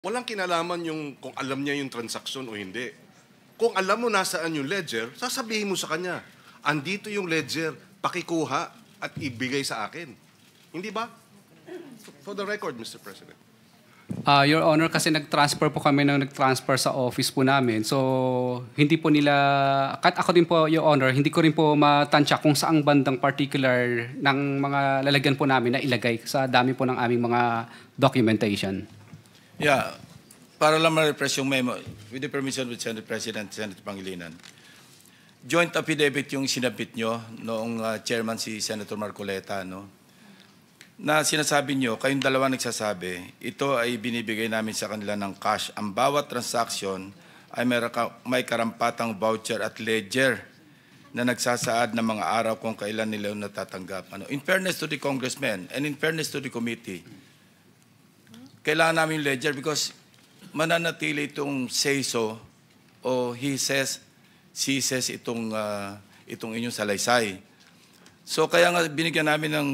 Walang kinalaman yung kung alam niya yung transaksyon o hindi. Kung alam mo nasaan yung ledger, sasabihin mo sa kanya, andito yung ledger, pakikuha at ibigay sa akin. Hindi ba? For the record, Mr. President. Your Honor, kasi nag-transfer po kami ng nag-transfer sa office po namin. So, hindi po nila, kahit ako din po, Your Honor, hindi ko rin po matansya kung saang bandang particular ng mga lalagyan po namin na ilagay sa dami po ng aming mga documentation. Yeah, para lang ma-refresh yung memo, with the permission of Senate President, Senator Pangilinan, joint affidavit yung sinabit nyo noong chairman si Senator Marcoleta, no? Na sinasabi nyo, kayong dalawa nagsasabi, ito ay binibigay namin sa kanila ng cash. Ang bawat transaction ay may karampatang voucher at ledger na nagsasaad ng mga araw kung kailan nila natatanggap. Ano? In fairness to the congressmen and in fairness to the committee, kailangan namin yung ledger because mananatili itong say-so o he says, she says itong inyong salaysay. So kaya nga binigyan namin ng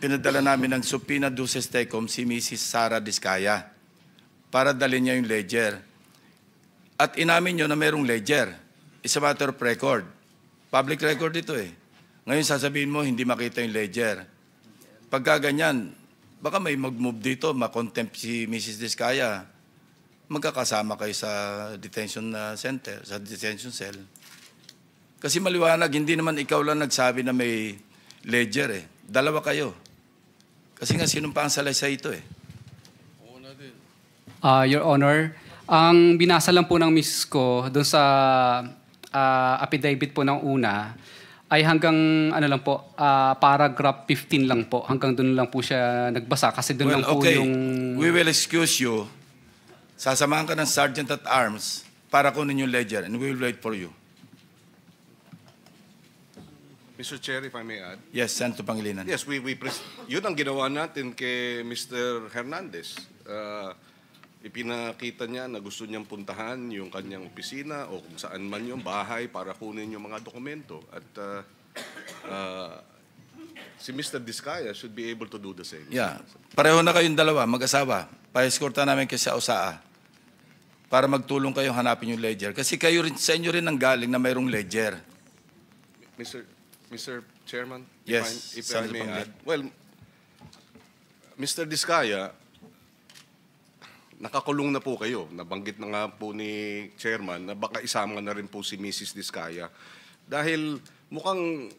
pinadala namin ng subpoena duces tecum si Mrs. Sara Diskaya para dalhin niya yung ledger. At inamin nyo na mayroong ledger. It's a matter of record. Public record ito eh. Ngayon sasabihin mo hindi makita yung ledger. Pagka ganyan, baka may mag-move dito, makontempt si Mrs. Diskaya. Magkakasama kayo sa detention center, sa detention cell. Kasi maliwanag, hindi naman ikaw lang nagsabi na may ledger eh. Dalawa kayo. Kasi nga sinumpaan sa salaysay ito eh. Your Honor, ang binasa lang po ng misis ko doon sa affidavit po ng una ay hanggang ano lang po, paragraph 15 lang po. Hanggang doon lang po siya nagbasa kasi doon lang po yung... We will excuse you. Sasamahan ka ng Sergeant at Arms para kunin yung ledger and we will wait for you. Mr. Chair, if I may add. Yes, Senator Pangilinan. Yes, yun ang ginawa natin kay Mr. Hernandez. Ipinakita niya na gusto niyang puntahan yung kanyang opisina o kung saan man yung bahay para kunin yung mga dokumento. At si Mr. Diskaya should be able to do the same. Yeah. Pareho na kayong dalawa, mag-asawa. Pa-escorta namin kayo sa OSAA para magtulong kayong hanapin yung ledger. Kasi kayo rin, sa inyo rin ang galing na mayroong ledger. Mr. Chairman, yes, if I may add. Well, Mr. Diskaya, nakakulong na po kayo. Nabanggit na nga po ni Chairman na baka isama na rin po si Mrs. Diskaya. Dahil mukhang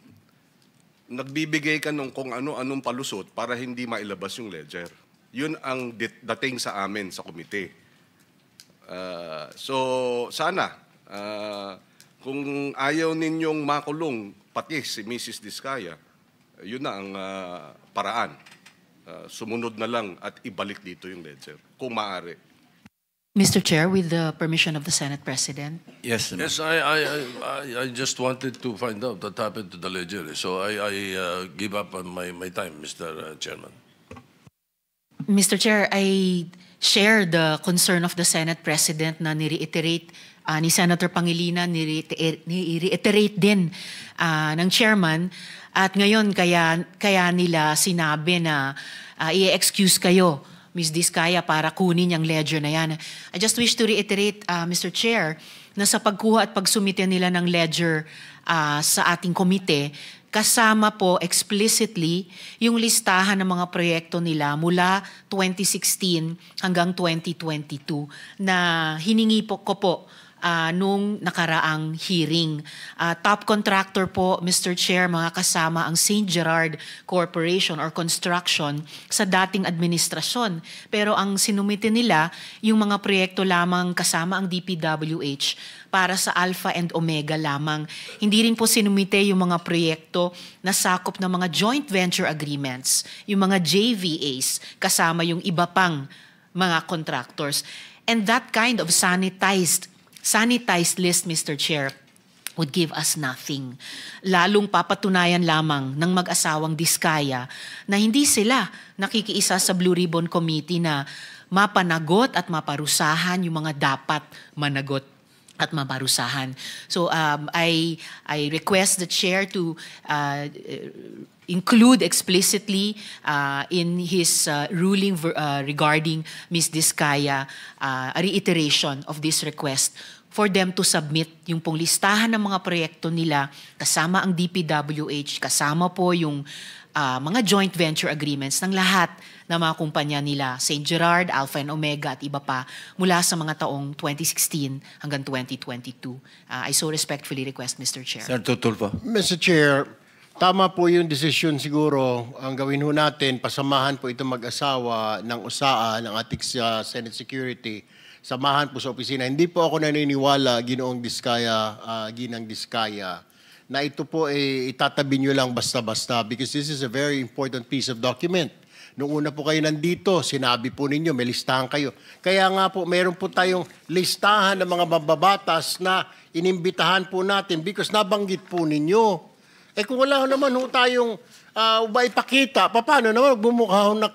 nagbibigay ka ng kung ano-anong palusot para hindi mailabas yung ledger. Yun ang dating sa amin sa komite. So sana, kung ayaw ninyong makulong pati si Mrs. Diskaya, yun na ang paraan. Sumunod na lang at ibalik dito yung ledger, kung maaari. Mr. Chair, with the permission of the Senate President. Yes, yes. I just wanted to find out what happened to the ledger. So I give up on my time, Mr. Chairman. Mr. Chair, I share the concern of the Senate President na ni-reiterate ni Senator Pangilinan, ni-reiterate din ng Chairman. At ngayon, kaya nila sinabi na i-excuse kayo, Ms. Diskaya, para kunin yung ledger na yan. I just wish to reiterate, Mr. Chair, na sa pagkuha at pagsumite nila ng ledger sa ating komite, kasama po explicitly yung listahan ng mga proyekto nila mula 2016 hanggang 2022 na hiningi ko po nung nakaraang hearing. Top contractor po, Mr. Chair, mga kasama ang St. Gerard Corporation or Construction sa dating administrasyon. Pero ang sinumite nila, yung mga proyekto lamang kasama ang DPWH para sa Alpha and Omega lamang. Hindi rin po sinumite yung mga proyekto na sakop ng mga joint venture agreements, yung mga JVAs, kasama yung iba pang mga contractors. And that kind of sanitized list, Mr. Chair, would give us nothing. Lalong papatunayan lamang ng mag-asawang Diskaya na hindi sila nakikiisa sa Blue Ribbon Committee na mapanagot at maparusahan yung mga dapat managot at maparusahan. So I request the Chair to include explicitly in his ruling regarding Ms. Diskaya a reiteration of this request for them to submit yung pong listahan ng mga proyekto nila kasama ang DPWH, kasama po yung mga joint venture agreements ng lahat ng mga kumpanya nila, St. Gerard, Alpha and Omega at iba pa mula sa mga taong 2016 hanggang 2022. I so respectfully request, Mr. Chair. Senator Tulfo. Mr. Chair, tama po yung desisyon siguro. Ang gawin ho natin, pasamahan po itong mag-asawa ng USAA, ng ating Senate Security, samahan po sa opisina. Hindi po ako naniniwala, Ginoong Diskaya, Ginang Diskaya, na ito po itatabi nyo lang basta-basta because this is a very important piece of document. Noong una po kayo nandito, sinabi po ninyo, may listahan kayo. Kaya nga po, meron po tayong listahan ng mga mababatas na inimbitahan po natin because nabanggit po ninyo. Kung wala naman ho tayong ipakita, paano naman bumukha ho na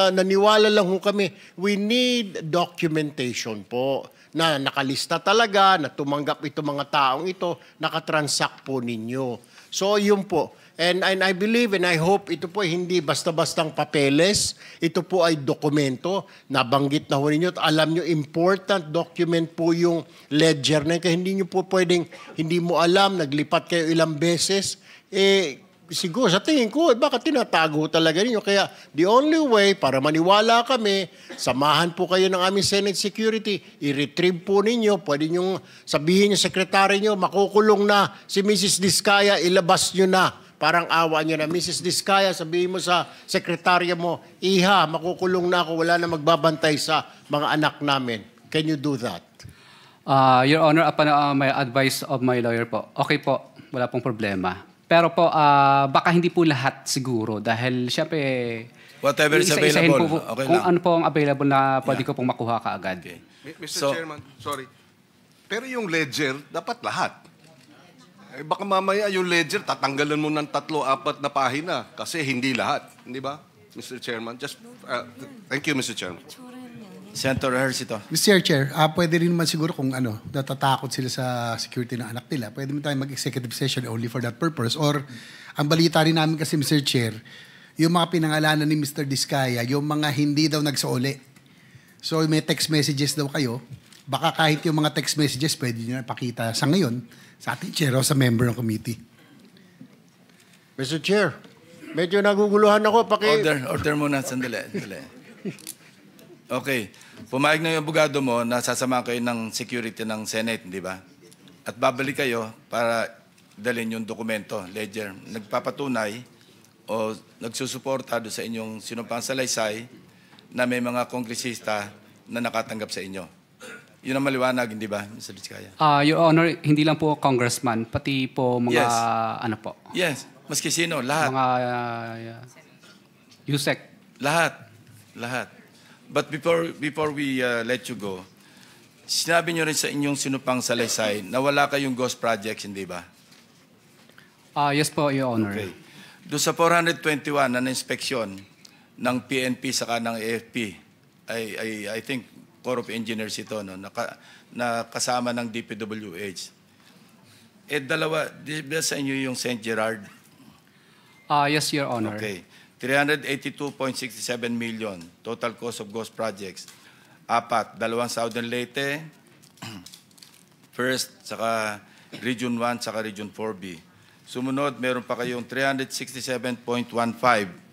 naniwala lang ho kami. We need documentation po na nakalista talaga, na tumanggap itong mga taong ito, nakatransact po ninyo. So yun po. And I believe and I hope ito po hindi basta-bastang papeles. Ito po ay dokumento. Nabanggit na ho ninyo. Alam nyo, important document po yung ledger na yun. Kaya hindi nyo po pwedeng, hindi mo alam, naglipat kayo ilang beses. Siguro sa tingin ko, baka tinatago talaga ninyo. Kaya the only way para maniwala kami, samahan po kayo ng aming Senate Security, i-retrieve po ninyo, pwede nyo sabihin yung sekretary nyo, makukulong na si Mrs. Diskaya, ilabas nyo na. Parang awa nyo na, Mrs. Diskaya, sabihin mo sa sekretarya mo, Iha, makukulong na ako, wala na magbabantay sa mga anak namin. Can you do that? Your Honor, upon my advice of my lawyer po, okay po, wala pong problema. Pero po, baka hindi po lahat siguro dahil syempre, Whatever is isa-isahin available, po, okay kung lang. ano po ang available na pwede ko pong makuha kaagad. Okay. Mr. Chairman, sorry. Pero yung ledger, dapat lahat. Baka mamaya yung ledger, tatanggalan mo ng 3-4 na pahina kasi hindi lahat. Hindi ba, Mr. Chairman? Just, thank you, Mr. Chairman. Senator Hercito. Mr. Chair, pwede rin naman siguro kung natatakot sila sa security ng anak nila, pwede mo tayo mag-executive session only for that purpose. Or, ang balita rin namin kasi, Mr. Chair, yung mga pinangalanan ni Mr. Diskaya, yung mga hindi daw nagsauli. So, may text messages daw kayo. Baka kahit yung mga text messages, pwede nyo napakita sa ngayon sa ating chair o sa member ng committee. Mr. Chair, medyo naguguluhan ako. Order muna, sandali. Okay. Pumayag na yung abogado mo na sasama kayo ng security ng Senate, di ba? At babalik kayo para dalhin yung dokumento, ledger. Nagpapatunay o nagsusuporta doon sa inyong sinumpang salaysay na may mga kongresista na nakatanggap sa inyo. Yun ang maliwanag, hindi ba, Mr. Diskaya? Your Honor, hindi lang po congressman, pati po mga Yes. ano po, Yes. Maski sino, lahat. mga USEC. Lahat. But before we let you go, sinabi nyo rin sa inyong sinupang salaysay na wala kayong ghost projects, hindi ba? Yes po, Your Honor. Okay. Doon sa 421 na inspeksyon ng PNP saka ng AFP, I think Corps of Engineers ito, no, na kasama ng DPWH. Dalawa, di ba sa inyo yung St. Gerard? Yes, Your Honor. Okay. 382.67 million total cost of ghost projects. 4, 2 Southern Leyte, First, saka Region 1, saka Region 4B. Sumunod, meron pa kayong 367.15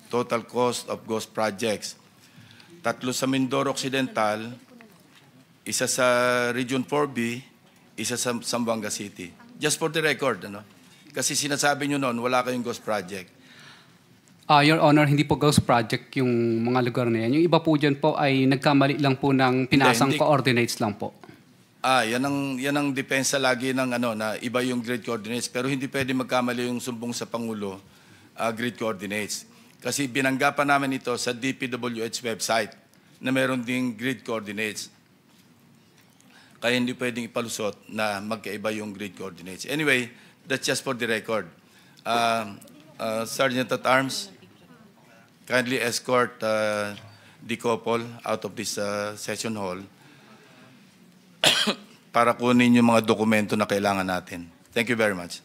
total cost of ghost projects. 3 sa Mindoro Occidental, 1 sa Region 4B, 1 sa Zamboanga City. Just for the record, Kasi sinasabi nyo noon, wala kayong ghost project. Your Honor, hindi po ghost project yung mga lugar na yan. Yung iba po dyan po ay nagkamali lang po ng pinasang Hindi. coordinates lang po. Yan ang depensa lagi ng na iba yung grid coordinates, pero hindi pwede magkamali yung sumbong sa Pangulo grid coordinates. Kasi binanggapan namin ito sa DPWH website na meron ding grid coordinates. Kaya hindi pwedeng ipalusot na magkaiba yung grid coordinates. Anyway, that's just for the record. Sergeant at Arms, kindly escort the couple out of this session hall para kunin yung mga dokumento na kailangan natin. Thank you very much.